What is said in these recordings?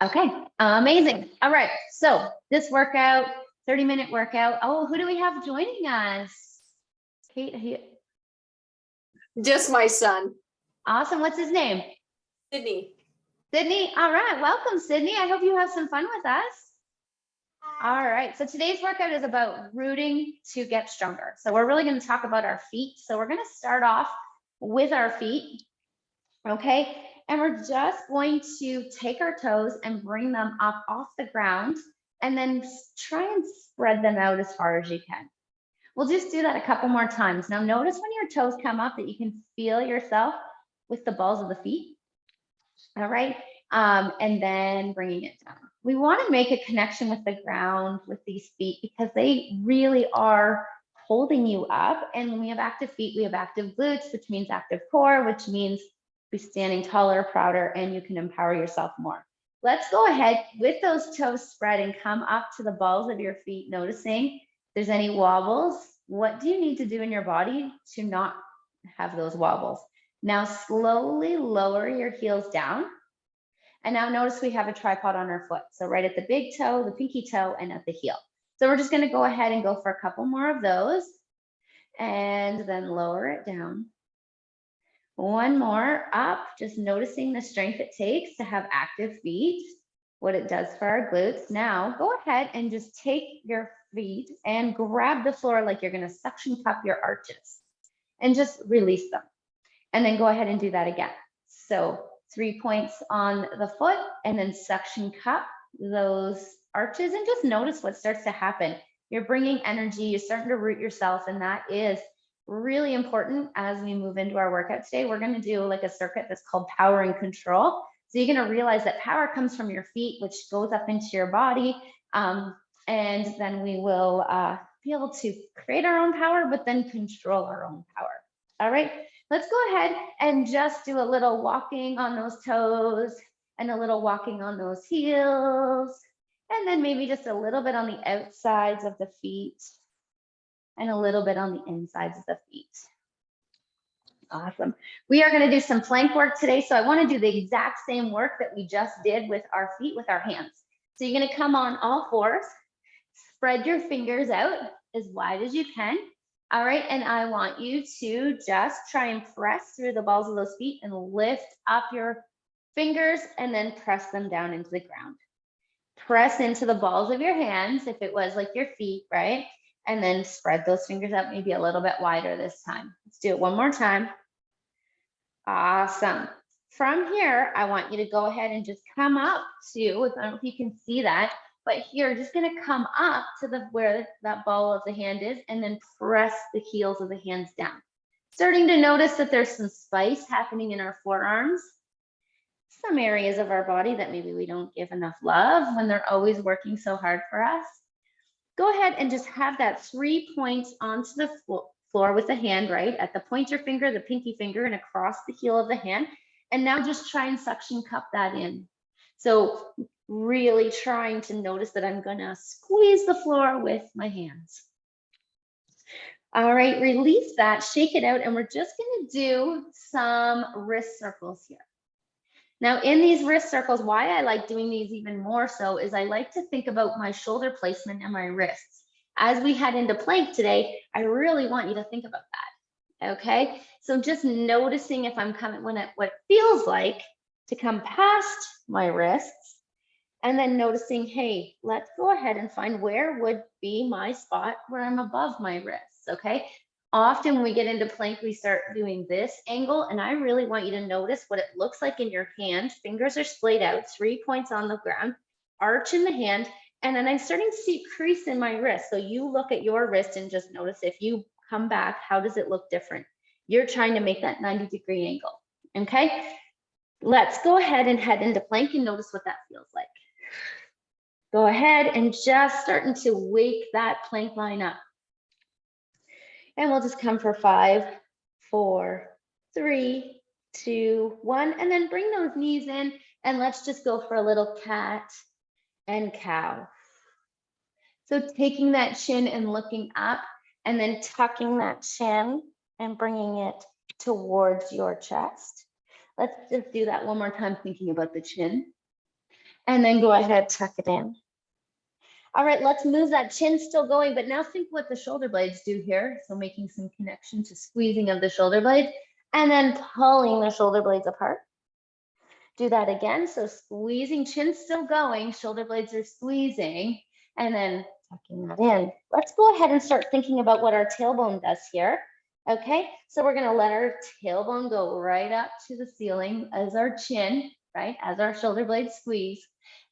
Okay, amazing. All right, so this workout, 30-minute workout. Oh, who do we have joining us? Kate. Just my son. Awesome. What's his name? Sydney. Sydney. All right, welcome, Sydney. I hope you have some fun with us. All right, so today's workout is about rooting to get stronger. So we're really going to talk about our feet. So we're going to start off with our feet, okay? And we're just going to take our toes and bring them up off the ground and then try and spread them out as far as you can. We'll just do that a couple more times. Now notice when your toes come up that you can feel yourself with the balls of the feet. All right, and then bringing it down. We want to make a connection with the ground with these feet because they really are holding you up. And when we have active feet, we have active glutes, which means active core, which means be standing taller, prouder, and you can empower yourself more. Let's go ahead with those toes spread and come up to the balls of your feet, noticing if there's any wobbles. What do you need to do in your body to not have those wobbles? Now slowly lower your heels down. And now notice we have a tripod on our foot. So right at the big toe, the pinky toe, and at the heel. So we're just going to go ahead and go for a couple more of those. And then lower it down. One more up, just noticing the strength it takes to have active feet, what it does for our glutes. Now go ahead and just take your feet and grab the floor like you're going to suction cup your arches and just release them. And then go ahead and do that again. So 3 points on the foot and then suction cup those arches and just notice what starts to happen. You're bringing energy, you're starting to root yourself, and that is really important as we move into our workout today. We're going to do like a circuit that's called power and control. So you're going to realize that power comes from your feet, which goes up into your body. And then we will be able to create our own power, but then control our own power. All right. Let's go ahead and just do a little walking on those toes and a little walking on those heels. And then maybe just a little bit on the outsides of the feet and a little bit on the insides of the feet. Awesome. We are going to do some plank work today. So I want to do the exact same work that we just did with our feet with our hands. So you're going to come on all fours, spread your fingers out as wide as you can. All right, and I want you to just try and press through the balls of those feet and lift up your fingers and then press them down into the ground. Press into the balls of your hands if it was like your feet, right? And then spread those fingers out maybe a little bit wider this time. Let's do it one more time. Awesome. From here, I want you to go ahead and just come up to, I don't know if you can see that, but here, just going to come up to where that ball of the hand is and then press the heels of the hands down. Starting to notice that there's some spice happening in our forearms. Some areas of our body that maybe we don't give enough love when they're always working so hard for us. Go ahead and just have that 3 points onto the floor with the hand, right? At the pointer finger, the pinky finger, and across the heel of the hand. And now just try and suction cup that in. So really trying to notice that I'm gonna squeeze the floor with my hands. All right, release that, shake it out, and we're just gonna do some wrist circles here. Now in these wrist circles, why I like doing these even more so is I like to think about my shoulder placement and my wrists. As we head into plank today, I really want you to think about that, okay? So just noticing if I'm coming, what it feels like to come past my wrists, and then noticing, hey, let's go ahead and find where would be my spot where I'm above my wrists, okay? Often when we get into plank, we start doing this angle, and I really want you to notice what it looks like in your hand. Fingers are splayed out, 3 points on the ground, arch in the hand, and then I'm starting to see crease in my wrist. So you look at your wrist and just notice if you come back, how does it look different? You're trying to make that 90-degree angle, okay? Let's go ahead and head into plank and notice what that feels like. Go ahead and just starting to wake that plank line up. And we'll just come for 5, 4, 3, 2, 1, and then bring those knees in and let's just go for a little cat and cow. So taking that chin and looking up and then tucking that chin and bringing it towards your chest. Let's just do that one more time, thinking about the chin. And then go ahead, tuck it in. All right, let's move that chin still going, but now think what the shoulder blades do here. So making some connection to squeezing of the shoulder blades and then pulling the shoulder blades apart. Do that again. So squeezing, chin still going, shoulder blades are squeezing, and then tucking that in. Let's go ahead and start thinking about what our tailbone does here. Okay, so we're gonna let our tailbone go right up to the ceiling as our chin, right, as our shoulder blades squeeze.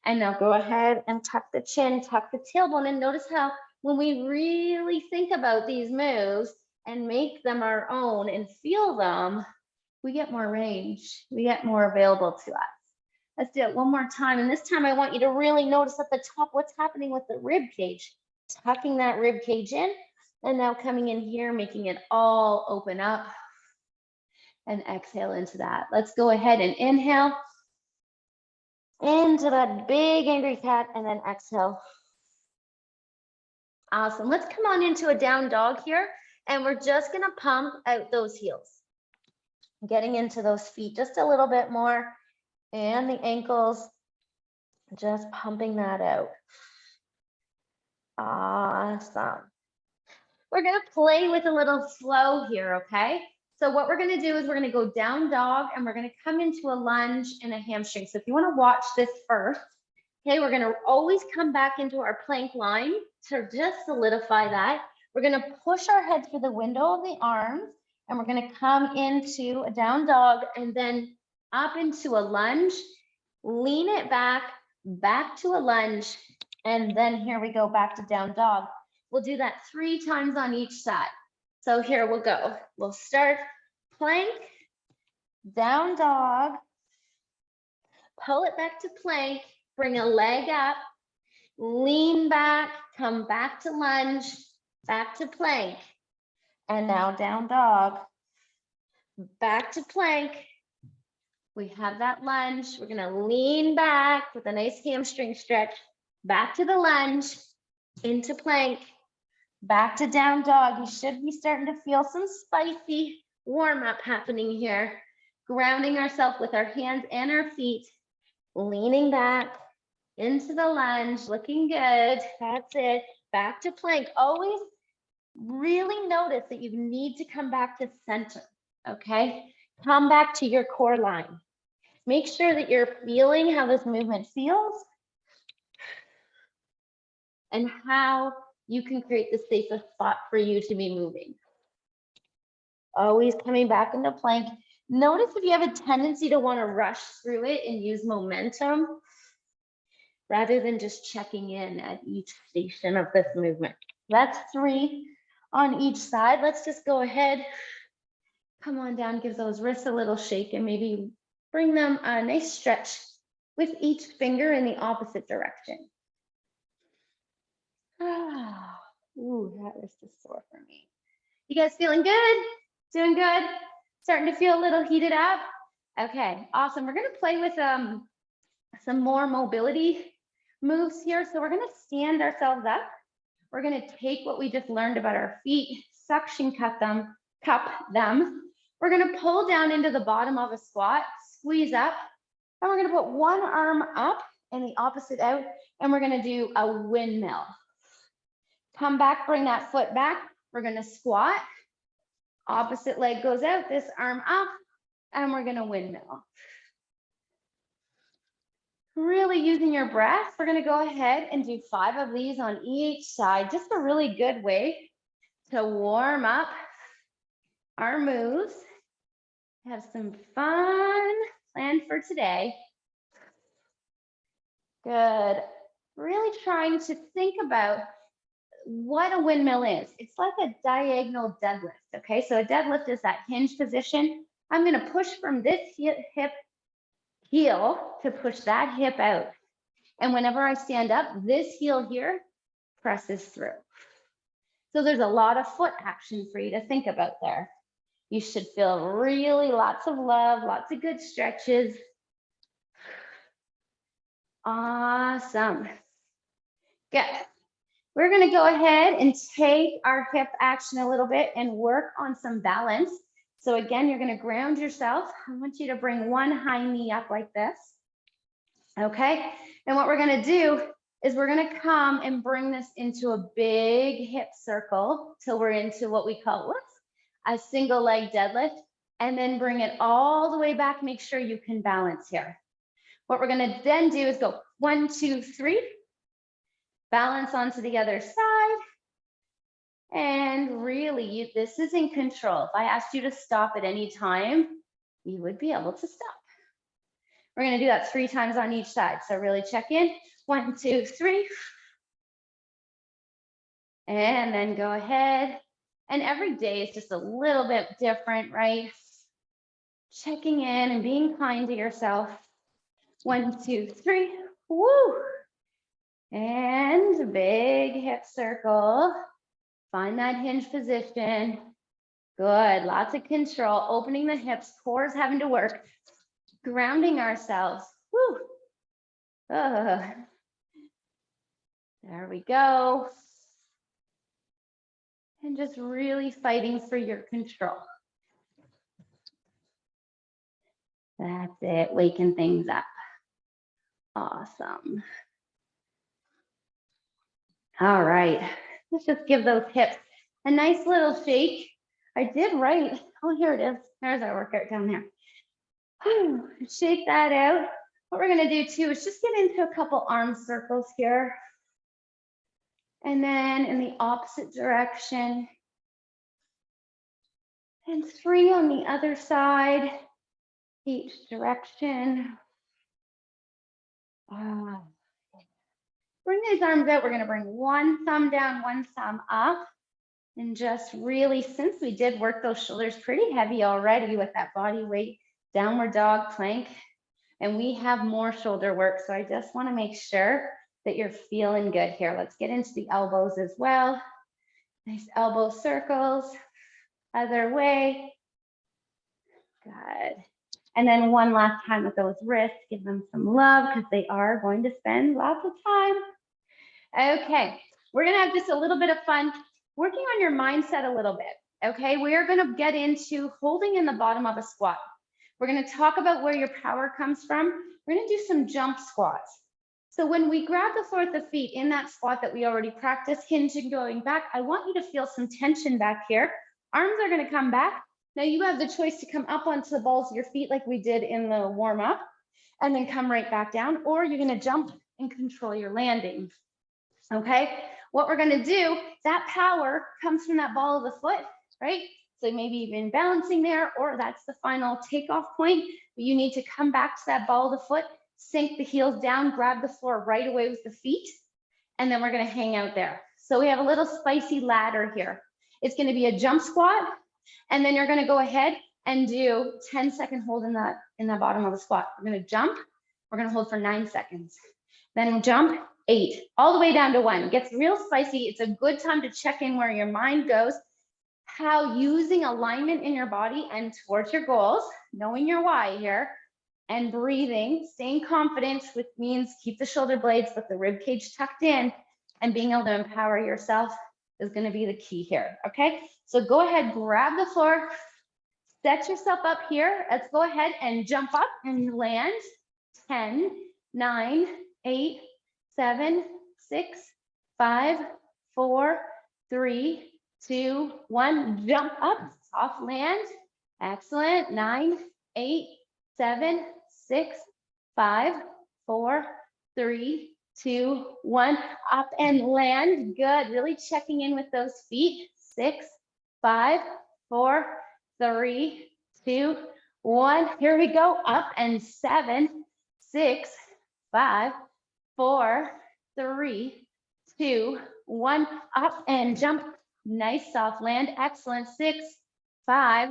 And now go ahead and tuck the chin, tuck the tailbone, and notice how when we really think about these moves and make them our own and feel them, we get more range, we get more available to us. Let's do it one more time. And this time I want you to really notice at the top what's happening with the rib cage. Tucking that rib cage in, and now coming in here, making it all open up. And exhale into that. Let's go ahead and inhale into that big angry cat, and then exhale. Awesome. Let's come on into a down dog here, and we're just gonna pump out those heels. Getting into those feet just a little bit more, and the ankles, just pumping that out. Awesome. We're gonna play with a little flow here, okay? So what we're gonna do is we're gonna go down dog, and we're gonna come into a lunge and a hamstring. So if you wanna watch this first, okay, we're gonna always come back into our plank line to just solidify that. We're gonna push our head through the window of the arms, and we're gonna come into a down dog and then up into a lunge, lean it back to a lunge, and then here we go back to down dog. We'll do that 3 times on each side. So here we'll go. We'll start plank, down dog, pull it back to plank, bring a leg up, lean back, come back to lunge, back to plank, and now down dog, back to plank. We have that lunge. We're gonna lean back with a nice hamstring stretch, back to the lunge, into plank, back to down dog. You should be starting to feel some spicy warm up happening here. Grounding ourselves with our hands and our feet, leaning back into the lunge, looking good. That's it. Back to plank. Always really notice that you need to come back to center, okay? Come back to your core line. Make sure that you're feeling how this movement feels and how you can create the safest spot for you to be moving. Always coming back into plank. Notice if you have a tendency to want to rush through it and use momentum rather than just checking in at each station of this movement. That's 3 on each side. Let's just go ahead. Come on down, give those wrists a little shake and maybe bring them a nice stretch with each finger in the opposite direction. Ooh, that wrist is sore for me. You guys feeling good? Doing good? Starting to feel a little heated up? Okay, awesome. We're gonna play with some more mobility moves here. So we're gonna stand ourselves up. We're gonna take what we just learned about our feet, suction cup them. We're gonna pull down into the bottom of a squat, squeeze up, and we're gonna put one arm up and the opposite out, and we're gonna do a windmill. Come back, bring that foot back. We're gonna squat. Opposite leg goes out, this arm up, and we're gonna windmill. Really using your breath. We're gonna go ahead and do 5 of these on each side. Just a really good way to warm up our moves. Have some fun planned for today. Good. Really trying to think about what a windmill is. It's like a diagonal deadlift, okay? So a deadlift is that hinge position. I'm gonna push from this heel to push that hip out. And whenever I stand up, this heel here presses through. So there's a lot of foot action for you to think about there. You should feel really lots of love, lots of good stretches. Awesome. Good. We're gonna go ahead and take our hip action a little bit and work on some balance. So again, you're gonna ground yourself. I want you to bring one high knee up like this. Okay, and what we're gonna do is we're gonna come and bring this into a big hip circle till we're into what we call, a single leg deadlift, and then bring it all the way back. Make sure you can balance here. What we're gonna then do is go 1, 2, 3, balance onto the other side. And really, this is in control. If I asked you to stop at any time, you would be able to stop. We're gonna do that 3 times on each side. So really check in, 1, 2, 3. And then go ahead. And every day is just a little bit different, right? Checking in and being kind to yourself. 1, 2, 3, woo. And big hip circle. Find that hinge position. Good, lots of control, opening the hips, core is having to work, grounding ourselves. Woo. There we go. And just really fighting for your control. That's it, waking things up. Awesome. All right, let's just give those hips a nice little shake. I did write, oh, here it is. There's our workout down there. Shake that out. What we're gonna do too is just get into a couple arm circles here. And then in the opposite direction. And 3 on the other side, each direction. Bring these arms out. We're gonna bring one thumb down, one thumb up. And just really, since we did work those shoulders pretty heavy already with that body weight, downward dog plank, and we have more shoulder work. So I just wanna make sure that you're feeling good here. Let's get into the elbows as well. Nice elbow circles, other way. Good. And then one last time with those wrists, give them some love because they are going to spend lots of time. Okay, we're gonna have just a little bit of fun working on your mindset a little bit. Okay, we are gonna get into holding in the bottom of a squat. We're gonna talk about where your power comes from. We're gonna do some jump squats. So when we grab the floor with the feet in that squat that we already practiced, hinging going back, I want you to feel some tension back here. Arms are gonna come back. Now you have the choice to come up onto the balls of your feet like we did in the warm up, and then come right back down, or you're gonna jump and control your landing. Okay, what we're gonna do, that power comes from that ball of the foot, right? So maybe even balancing there, or that's the final takeoff point, but you need to come back to that ball of the foot, sink the heels down, grab the floor right away with the feet, and then we're gonna hang out there. So we have a little spicy ladder here. It's gonna be a jump squat, and then you're gonna go ahead and do 10-second hold in the bottom of the squat. We're gonna jump, we're gonna hold for 9 seconds. Then jump, 8, all the way down to 1. It gets real spicy. It's a good time to check in where your mind goes, how using alignment in your body and towards your goals, knowing your why here, and breathing, staying confident, which means keep the shoulder blades with the rib cage tucked in, and being able to empower yourself is gonna be the key here, okay? So go ahead, grab the floor, set yourself up here. Let's go ahead and jump up and land. 10, 9, 8, 7, 6, 5, 4, 3, 2, 1. Jump up, soft land. Excellent. 9, 8, 7, 6, 5, 4, 3, 2, 1. Up and land. Good. Really checking in with those feet. 6, 5, 4, 3, 2, 1. Here we go. Up and 7, 6, 5, 4, 3, 2, 1. Up and jump. Nice soft land. Excellent. 6, 5,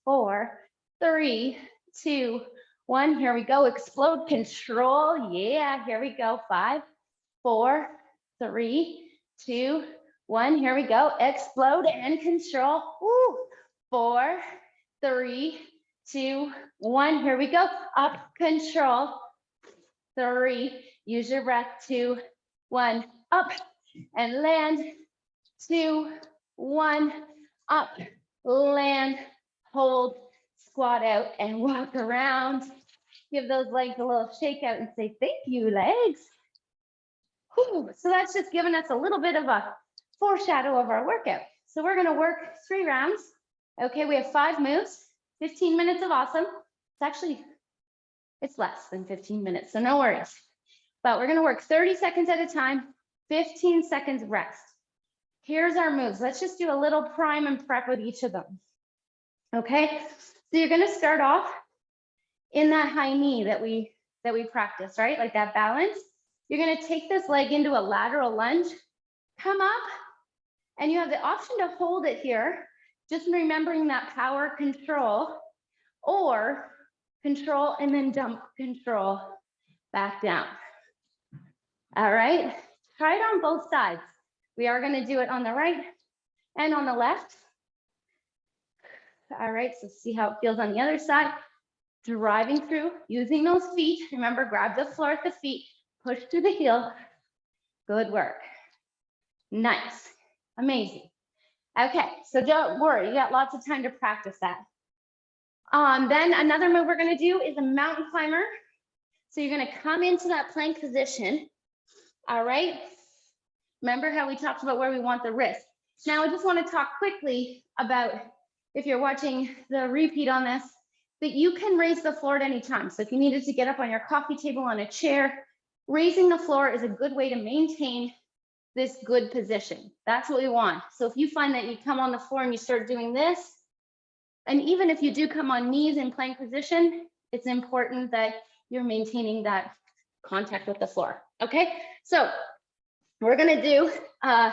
4, 3, 2, 1. Here we go. Explode. Control. Yeah. Here we go. 5, 4, 3, 2, 1. Here we go. Explode and control. Woo. 4, 3, 2, 1. Here we go. Up. Control. 3. Use your breath. 2, 1. Up and land. 2, 1. Up. Land. Hold. Squat out and walk around. Give those legs a little shake out and say, thank you, legs. Whew. So that's just giving us a little bit of a foreshadow of our workout. So we're gonna work 3 rounds. Okay, we have 5 moves, 15 minutes of awesome. It's less than 15 minutes, so no worries. But we're gonna work 30 seconds at a time, 15 seconds rest. Here's our moves. Let's just do a little prime and prep with each of them. Okay, so you're gonna start off in that high knee that we practiced, right? Like that balance. You're gonna take this leg into a lateral lunge, come up, and you have the option to hold it here, just remembering that power control, or control and then dump control back down. All right, try it on both sides. We are gonna do it on the right and on the left. All right, so see how it feels on the other side. Driving through, using those feet. Remember, grab the floor at the feet, push through the heel. Good work. Nice, amazing. Okay, so don't worry, you got lots of time to practice that. Then another move we're gonna do is a mountain climber. So you're gonna come into that plank position, all right? Remember how we talked about where we want the wrist. Now I just wanna talk quickly about, if you're watching the repeat on this, that you can raise the floor at any time. So if you needed to get up on your coffee table on a chair, raising the floor is a good way to maintain this good position. That's what we want. So if you find that you come on the floor and you start doing this, and even if you do come on knees in plank position, it's important that you're maintaining that contact with the floor. Okay, so we're gonna do a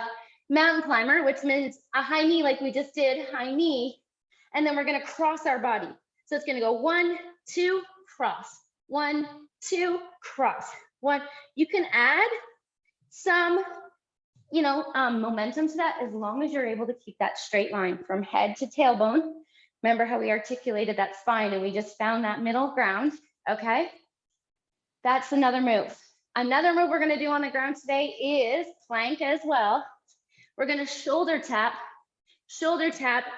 mountain climber, which means a high knee like we just did, high knee, and then we're gonna cross our body. So it's gonna go 1, 2, cross, 1, 2, cross, 1. You can add some, momentum to that as long as you're able to keep that straight line from head to tailbone. Remember how we articulated that spine and we just found that middle ground, okay? That's another move. Another move we're gonna do on the ground today is plank as well. We're gonna shoulder tap,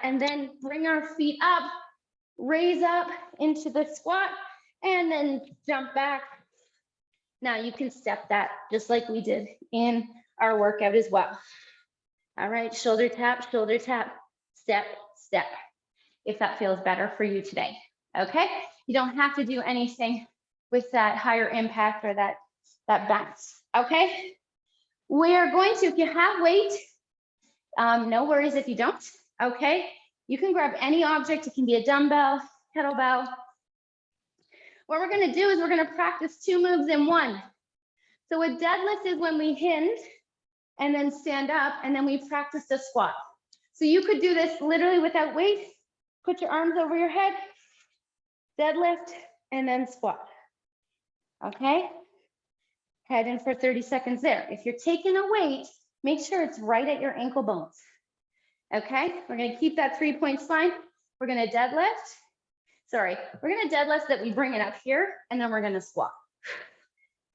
and then bring our feet up, raise up into the squat, and then jump back. Now you can step that just like we did in our workout as well. All right, shoulder tap, step, step, if that feels better for you today, okay? You don't have to do anything with that higher impact or that bounce, okay? We're going to, if you have weight, no worries if you don't, okay? You can grab any object. It can be a dumbbell, kettlebell. What we're gonna do is we're gonna practice 2 moves in one. So a deadlift is when we hinge and then stand up, and then we practice the squat. So you could do this literally without weight. Put your arms over your head, deadlift, and then squat. Okay? Head in for 30 seconds there. If you're taking a weight, make sure it's right at your ankle bones. Okay? We're gonna keep that 3-point spine. We're gonna deadlift. Sorry, we're gonna deadlift that we bring it up here, and then we're gonna squat.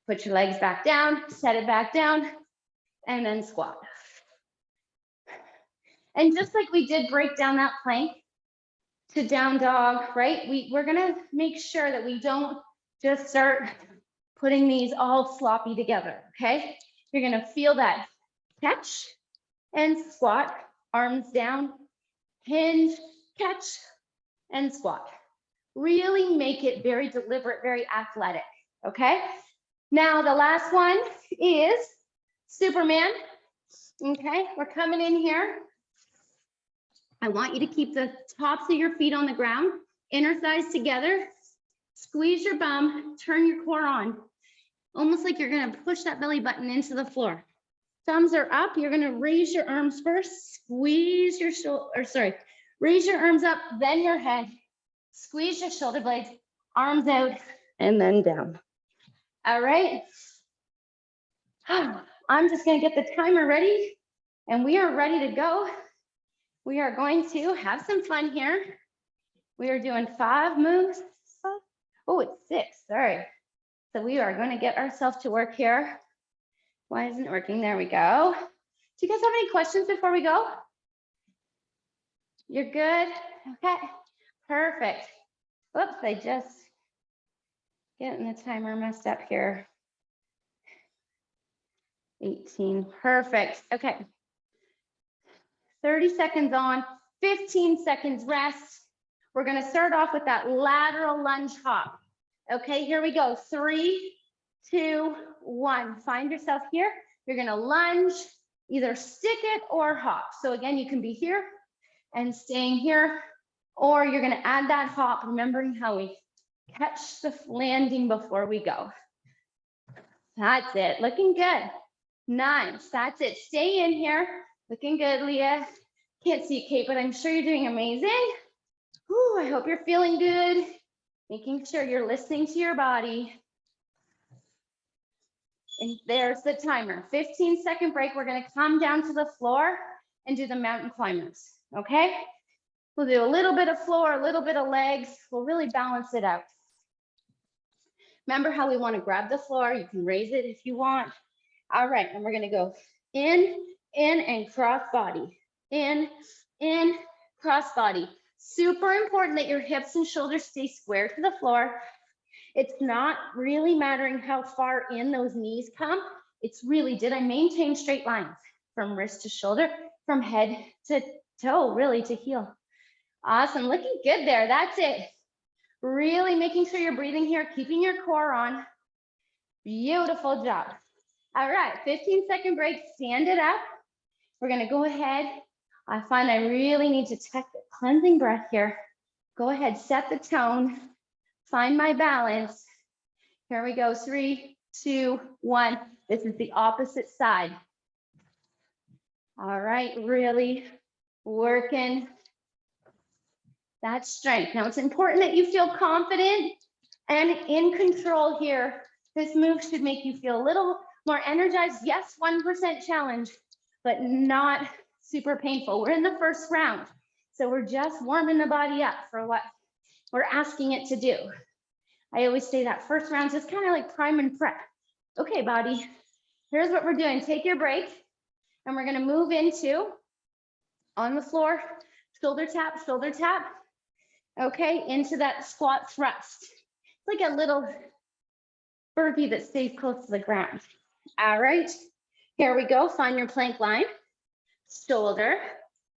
Put your legs back down, set it back down, and then squat. And just like we did break down that plank to down dog, right? We're gonna make sure that we don't just start putting these all sloppy together, okay? You're gonna feel that catch and squat, arms down, hinge, catch, and squat. Really make it very deliberate, very athletic, okay? Now the last one is Superman, okay? We're coming in here. I want you to keep the tops of your feet on the ground, inner thighs together, squeeze your bum, turn your core on, almost like you're gonna push that belly button into the floor. Thumbs are up, you're gonna raise your arms first, squeeze your raise your arms up, then your head, squeeze your shoulder blades, arms out, and then down. All right. I'm just gonna get the timer ready, and we are ready to go. We are going to have some fun here. We are doing 5 moves. Oh, it's 6, sorry. So we are gonna get ourselves to work here. Why isn't it working? There we go. Do you guys have any questions before we go? You're good? Okay, perfect. Whoops, I just Getting the timer messed up here. 18, perfect. Okay. 30 seconds on, 15 seconds rest. We're gonna start off with that lateral lunge hop. Okay, here we go. 3, 2, 1. Find yourself here. You're gonna lunge, either stick it or hop. So again, you can be here and staying here, or you're gonna add that hop, remembering how we catch the landing before we go. That's it, looking good. Nice, that's it. Stay in here. Looking good, Leah. Can't see you, Kate, but I'm sure you're doing amazing. Whew, I hope you're feeling good. Making sure you're listening to your body. And there's the timer. 15-second break. We're gonna come down to the floor and do the mountain climbers, okay? We'll do a little bit of floor, a little bit of legs. We'll really balance it out. Remember how we wanna grab the floor. You can raise it if you want. All right, and we're gonna go in, and cross body. In, cross body. Super important that your hips and shoulders stay square to the floor. It's not really mattering how far in those knees come. It's really, did I maintain straight lines from wrist to shoulder, from head to toe, really to heel. Awesome, looking good there, that's it. Really making sure you're breathing here, keeping your core on. Beautiful job. All right, 15-second break, stand it up. We're gonna go ahead. I find I really need to take a cleansing breath here. Go ahead, set the tone, find my balance. Here we go, 3, 2, 1. This is the opposite side. All right, really working that strength. Now it's important that you feel confident and in control here. This move should make you feel a little more energized. Yes, 1% challenge, but not super painful. We're in the first round, so we're just warming the body up for what we're asking it to do. I always say that first round is kind of like prime and prep. Okay, body, here's what we're doing. Take your break, and we're gonna move into on the floor, shoulder tap, okay, into that squat thrust. It's like a little burpee that stays close to the ground. All right, here we go. Find your plank line. Shoulder,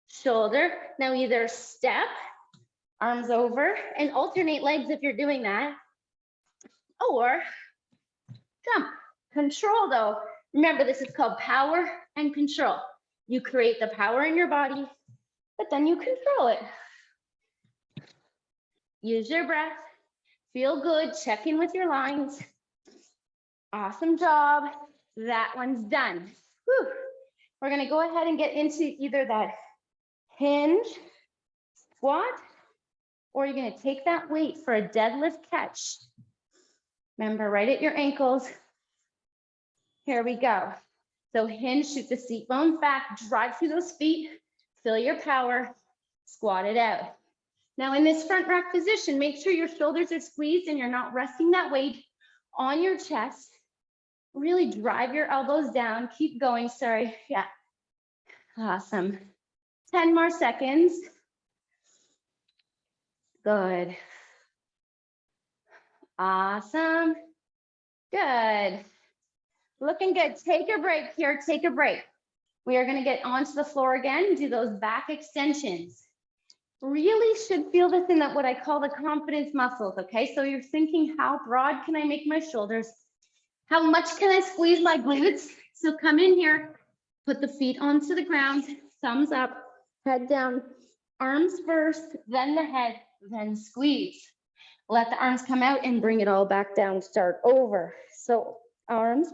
shoulder. Now either step, arms over, and alternate legs if you're doing that, or jump. Control though. Remember, this is called power and control. You create the power in your body, but then you control it. Use your breath. Feel good. Check in with your lines. Awesome job. That one's done. Whew. We're gonna go ahead and get into either that hinge squat, or you're gonna take that weight for a deadlift catch. Remember, right at your ankles. Here we go. So hinge, shoot the seat bones back, drive through those feet, feel your power, squat it out. Now in this front rack position, make sure your shoulders are squeezed and you're not resting that weight on your chest. Really drive your elbows down. Keep going, sorry. Yeah. Awesome. 10 more seconds. Good. Awesome. Good. Looking good. Take a break here. Take a break. We are going to get onto the floor again, do those back extensions. Really should feel this in that what I call the confidence muscles, okay? So you're thinking, how broad can I make my shoulders? How much can I squeeze my glutes? So come in here, put the feet onto the ground, thumbs up, head down, arms first, then the head, then squeeze. Let the arms come out and bring it all back down, start over. So arms,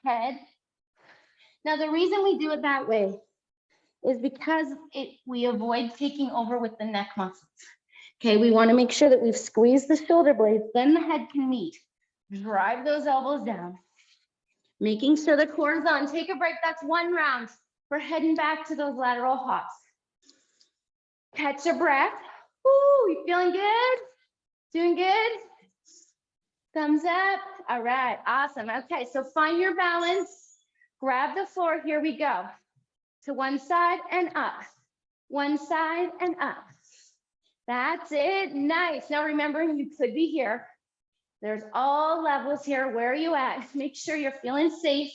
head. Now the reason we do it that way is because we avoid taking over with the neck muscles. Okay, we want to make sure that we've squeezed the shoulder blades, then the head can meet. Drive those elbows down. Making sure the core is on. Take a break. That's one round. We're heading back to those lateral hops. Catch a breath. Woo, you feeling good? Doing good? Thumbs up. All right, awesome. Okay, so find your balance. Grab the floor. Here we go. To one side and up. One side and up. That's it. Nice. Now remembering you could be here. There's all levels here. Where are you at? Make sure you're feeling safe,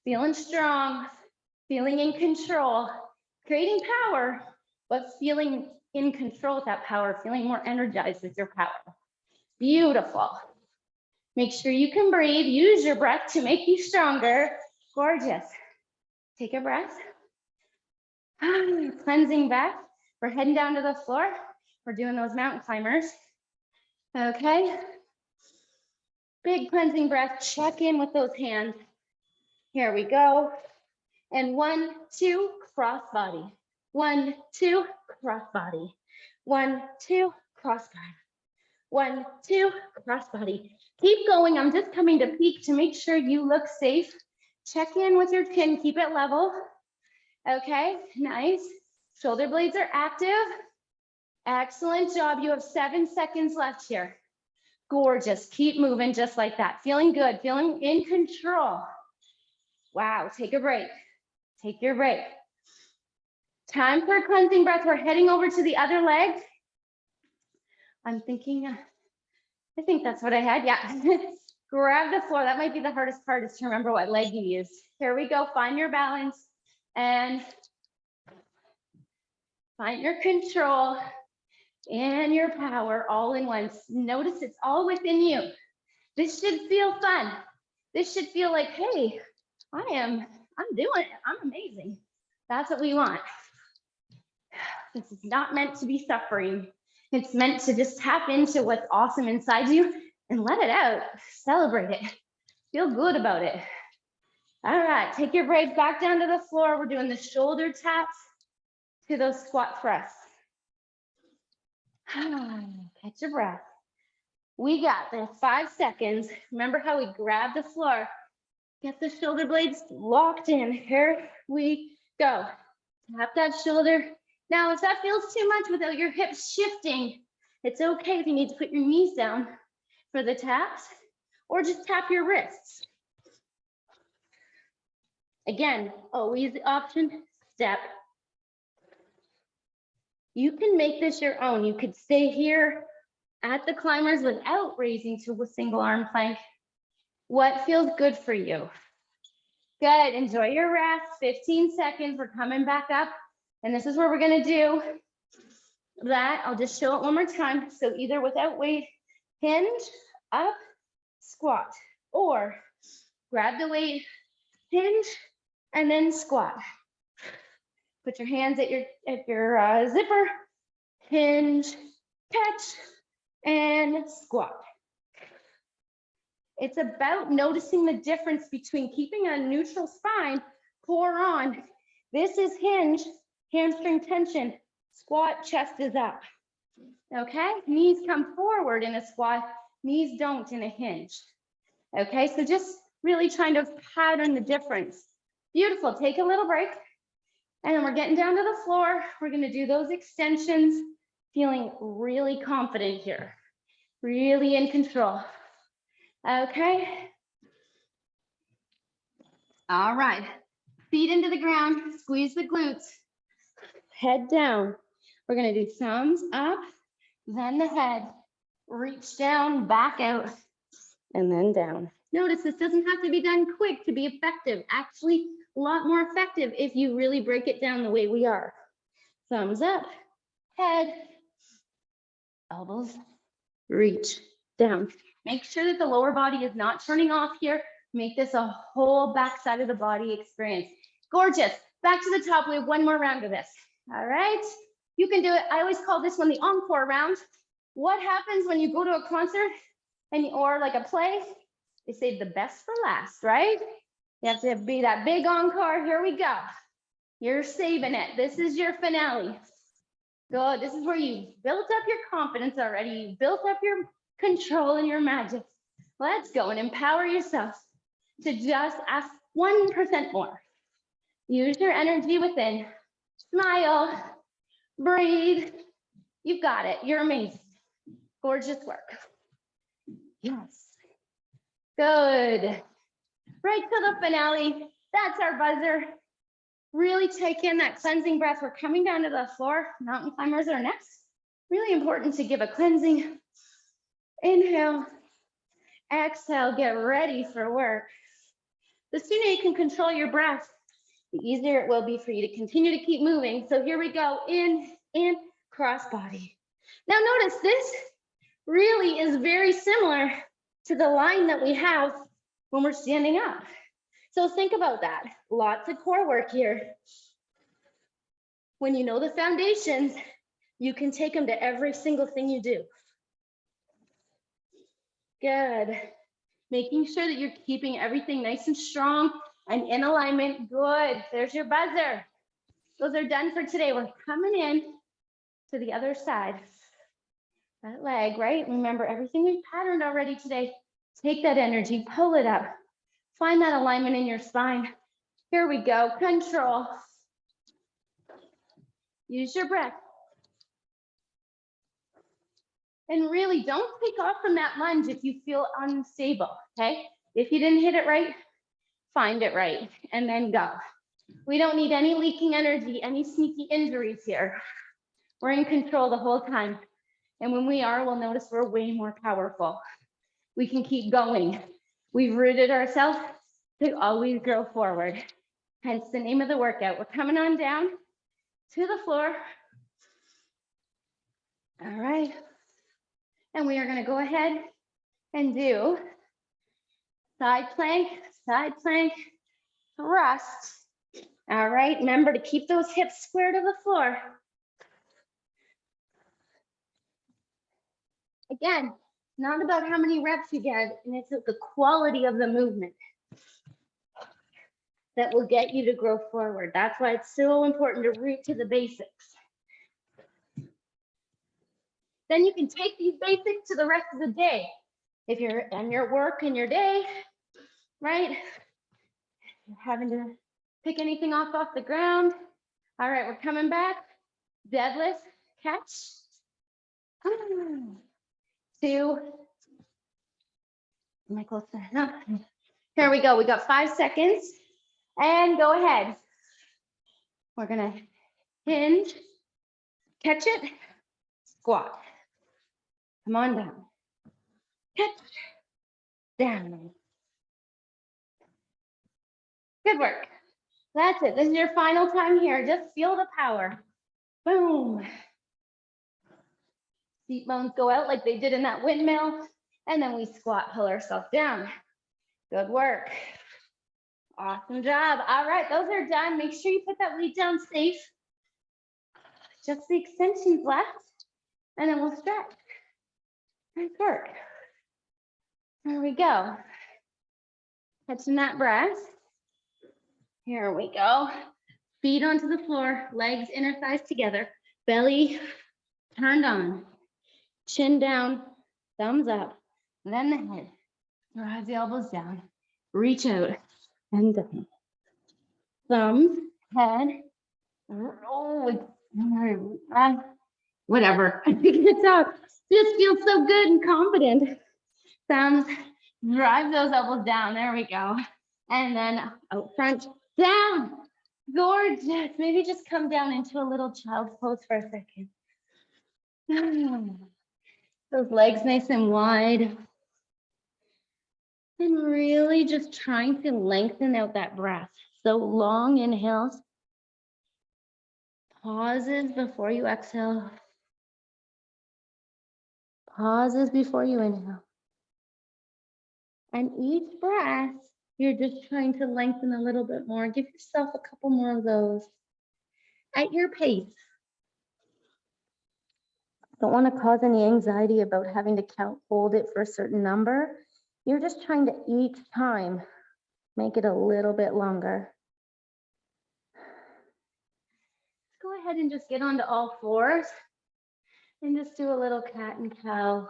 feeling strong, feeling in control, creating power, but feeling in control with that power, feeling more energized with your power. Beautiful. Make sure you can breathe. Use your breath to make you stronger. Gorgeous. Take a breath. Cleansing back. We're heading down to the floor. We're doing those mountain climbers. Okay. Big cleansing breath. Check in with those hands. Here we go. And 1, 2, cross body. 1, 2, cross body. 1, 2, cross body. 1, 2, cross body. Keep going. I'm just coming to peek to make sure you look safe. Check in with your chin. Keep it level. Okay, nice. Shoulder blades are active. Excellent job. You have 7 seconds left here. Gorgeous. Keep moving just like that. Feeling good. Feeling in control. Wow. Take a break. Take your break. Time for a cleansing breath. We're heading over to the other leg. I'm thinking, I think that's what I had. Yeah. Grab the floor. That might be the hardest part, is to remember what leg you use. Here we go. Find your balance and find your control and your power all in one. Notice it's all within you. This should feel fun. This should feel like, hey, I'm doing it. I'm amazing. That's what we want. This is not meant to be suffering. It's meant to just tap into what's awesome inside you and let it out. Celebrate it. Feel good about it. All right, take your break back down to the floor. We're doing the shoulder taps to those squat thrusts. Catch your breath. We got this. 5 seconds. Remember how we grab the floor. Get the shoulder blades locked in. Here we go. Tap that shoulder. Now, if that feels too much without your hips shifting, it's okay if you need to put your knees down for the taps, or just tap your wrists. Again, always the option, step. You can make this your own. You could stay here at the climbers without raising to a single arm plank. What feels good for you? Good, enjoy your rest. 15 seconds, we're coming back up. And this is where we're gonna do that. I'll just show it one more time. So either without weight, hinge, up, squat, or grab the weight, hinge, and then squat. Put your hands at your zipper, hinge, catch, and squat. It's about noticing the difference between keeping a neutral spine, core on. This is hinge, hamstring tension. Squat, chest is up. Okay, knees come forward in a squat, knees don't in a hinge. Okay, so just really trying to pattern the difference. Beautiful, take a little break. And then we're getting down to the floor. We're gonna do those extensions, feeling really confident here, really in control. Okay. All right, feet into the ground, squeeze the glutes, head down. We're gonna do thumbs up, then the head, reach down, back out, and then down. Notice this doesn't have to be done quick to be effective. Actually, a lot more effective if you really break it down the way we are. Thumbs up, head, elbows, reach down. Make sure that the lower body is not turning off here. Make this a whole backside of the body experience. Gorgeous. Back to the top. We have one more round of this. All right. You can do it. I always call this one the encore round. What happens when you go to a concert or like a play? They save the best for last, right? You have to be that big encore. Here we go. You're saving it. This is your finale. Good. This is where you built up your confidence already. You built up your control and your magic. Let's go and empower yourself to just ask 1% more. Use your energy within. Smile, breathe. You've got it. You're amazing. Gorgeous work. Yes. Good. Right to the finale. That's our buzzer. Really take in that cleansing breath. We're coming down to the floor. Mountain climbers are next. Really important to give a cleansing inhale Exhale, get ready for work. The sooner you can control your breath, the easier it will be for you to continue to keep moving. So here we go, in, crossbody. Now notice this really is very similar to the line that we have when we're standing up. So think about that. Lots of core work here. When you know the foundations, you can take them to every single thing you do. Good. Making sure that you're keeping everything nice and strong and in alignment. Good. There's your buzzer. Those are done for today. We're coming in to the other side. That leg, right? Remember everything we've patterned already today. Take that energy, pull it up. Find that alignment in your spine. Here we go. Control. Use your breath. And really don't take off from that lunge if you feel unstable, okay? If you didn't hit it right, find it right, and then go. We don't need any leaking energy, any sneaky injuries here. We're in control the whole time. And when we are, we'll notice we're way more powerful. We can keep going. We've rooted ourselves to always grow forward. Hence the name of the workout. We're coming on down to the floor. All right. And we are going to go ahead and do side plank, thrust. All right, remember to keep those hips square to the floor. Again, not about how many reps you get, and it's the quality of the movement that will get you to grow forward. That's why it's so important to root to the basics. Then you can take these basics to the rest of the day. If you're in your work in your day, right? You're having to pick anything off the ground. All right, we're coming back. Deadlift catch. 2. Am I close to that? No. Here we go. We got 5 seconds. And go ahead. We're gonna hinge, catch it, squat. Come on down. Catch, down. Good work. That's it. This is your final time here. Just feel the power. Boom. Seat bones go out like they did in that windmill. And then we squat, pull ourselves down. Good work. Awesome job. All right, those are done. Make sure you put that weight down safe. Just the extensions left. And then we'll stretch. Nice work. There we go. Catching that breath. Here we go. Feet onto the floor, legs, inner thighs together, belly turned on, chin down, thumbs up, then the head. Drive the elbows down, reach out and down. Thumbs, head, roll, whatever. I think it's out. This feels so good and confident. Thumbs, drive those elbows down. There we go. And then out front, down. Gorgeous. Maybe just come down into a little child's pose for a second. Those legs nice and wide. And really just trying to lengthen out that breath. So long inhales. Pauses before you exhale. Pauses before you inhale. And each breath, you're just trying to lengthen a little bit more. Give yourself a couple more of those at your pace. Don't want to cause any anxiety about having to hold it for a certain number. You're just trying to each time make it a little bit longer. Go ahead and just get onto all fours and just do a little cat and cow.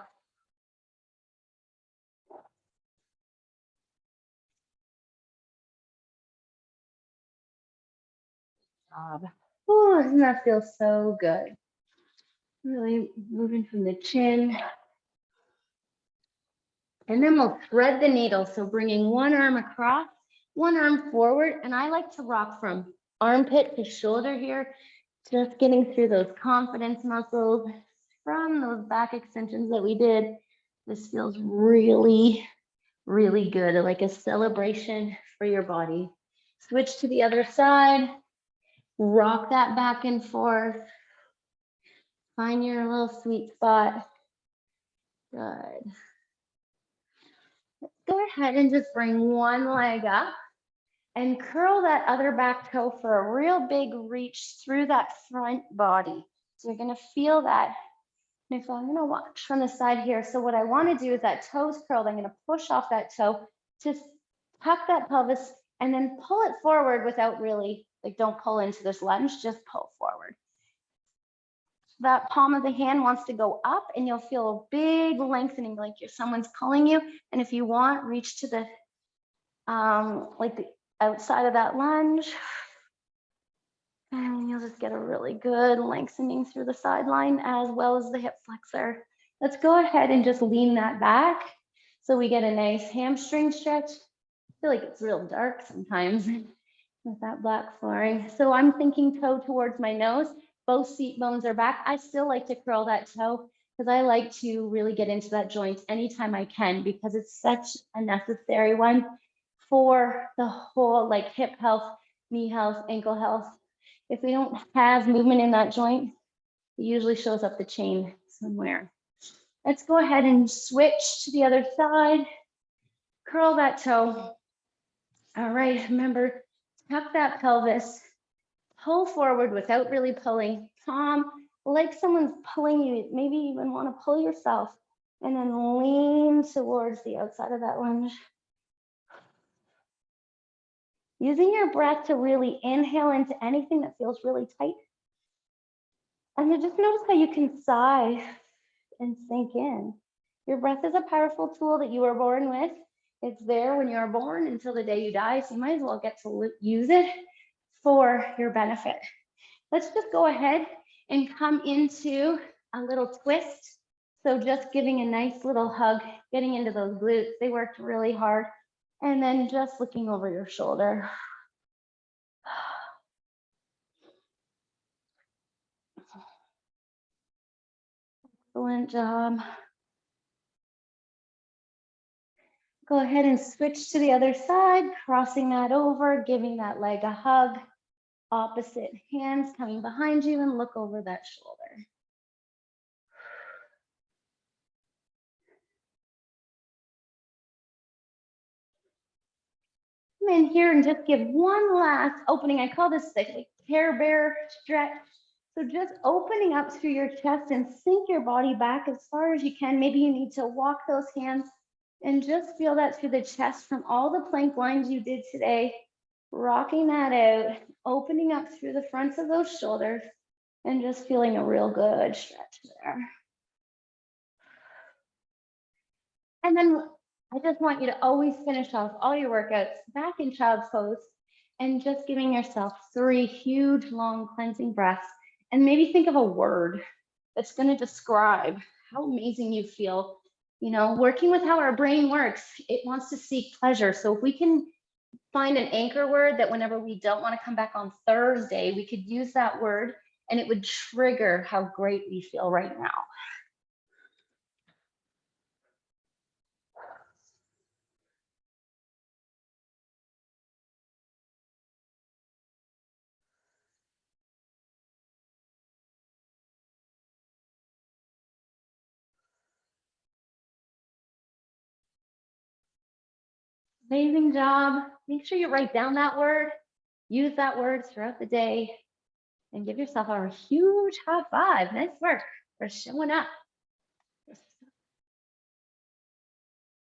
Oh, doesn't that feel so good? Really moving from the chin. And then we'll thread the needle. So bringing one arm across, one arm forward. And I like to rock from armpit to shoulder here, just getting through those confidence muscles from those back extensions that we did. This feels really Really good, like a celebration for your body. Switch to the other side. Rock that back and forth. Find your little sweet spot. Good. Go ahead and just bring one leg up and curl that other back toe for a real big reach through that front body. So you're gonna feel that. And if I'm gonna watch from the side here, so what I wanna do is that toe's curled, I'm gonna push off that toe, just tuck that pelvis and then pull it forward without really, like don't pull into this lunge, just pull forward. That palm of the hand wants to go up and you'll feel a big lengthening, like if someone's pulling you. And if you want, reach to the, like the outside of that lunge. And you'll just get a really good lengthening through the sideline as well as the hip flexor. Let's go ahead and just lean that back so we get a nice hamstring stretch. I feel like it's real dark sometimes with that black flooring. So I'm thinking toe towards my nose. Both seat bones are back. I still like to curl that toe because I like to really get into that joint anytime I can because it's such a necessary one for the whole like hip health, knee health, ankle health. If we don't have movement in that joint, it usually shows up the chain somewhere. Let's go ahead and switch to the other side. Curl that toe. All right, remember, tuck that pelvis. Pull forward without really pulling. Palm, like someone's pulling you, maybe you even want to pull yourself. And then lean towards the outside of that lunge. Using your breath to really inhale into anything that feels really tight. And then just notice how you can sigh and sink in. Your breath is a powerful tool that you were born with. It's there when you are born until the day you die. So you might as well get to use it for your benefit. Let's just go ahead and come into a little twist. So just giving a nice little hug, getting into those glutes. They worked really hard. And then just looking over your shoulder. Excellent job. Go ahead and switch to the other side, crossing that over, giving that leg a hug. Opposite hands coming behind you and look over that shoulder. Come in here and just give one last opening. I call this the Care Bear stretch. So just opening up through your chest and sink your body back as far as you can. Maybe you need to walk those hands and just feel that through the chest from all the plank lines you did today. Rocking that out, opening up through the fronts of those shoulders and just feeling a real good stretch there. And then I just want you to always finish off all your workouts back in child's pose and just giving yourself 3 huge, long cleansing breaths. And maybe think of a word that's going to describe how amazing you feel. You know, working with how our brain works, it wants to seek pleasure. So if we can find an anchor word that whenever we don't want to come back on Thursday, we could use that word and it would trigger how great we feel right now. Amazing job. Make sure you write down that word, use that word throughout the day, and give yourself a huge high five. Nice work for showing up.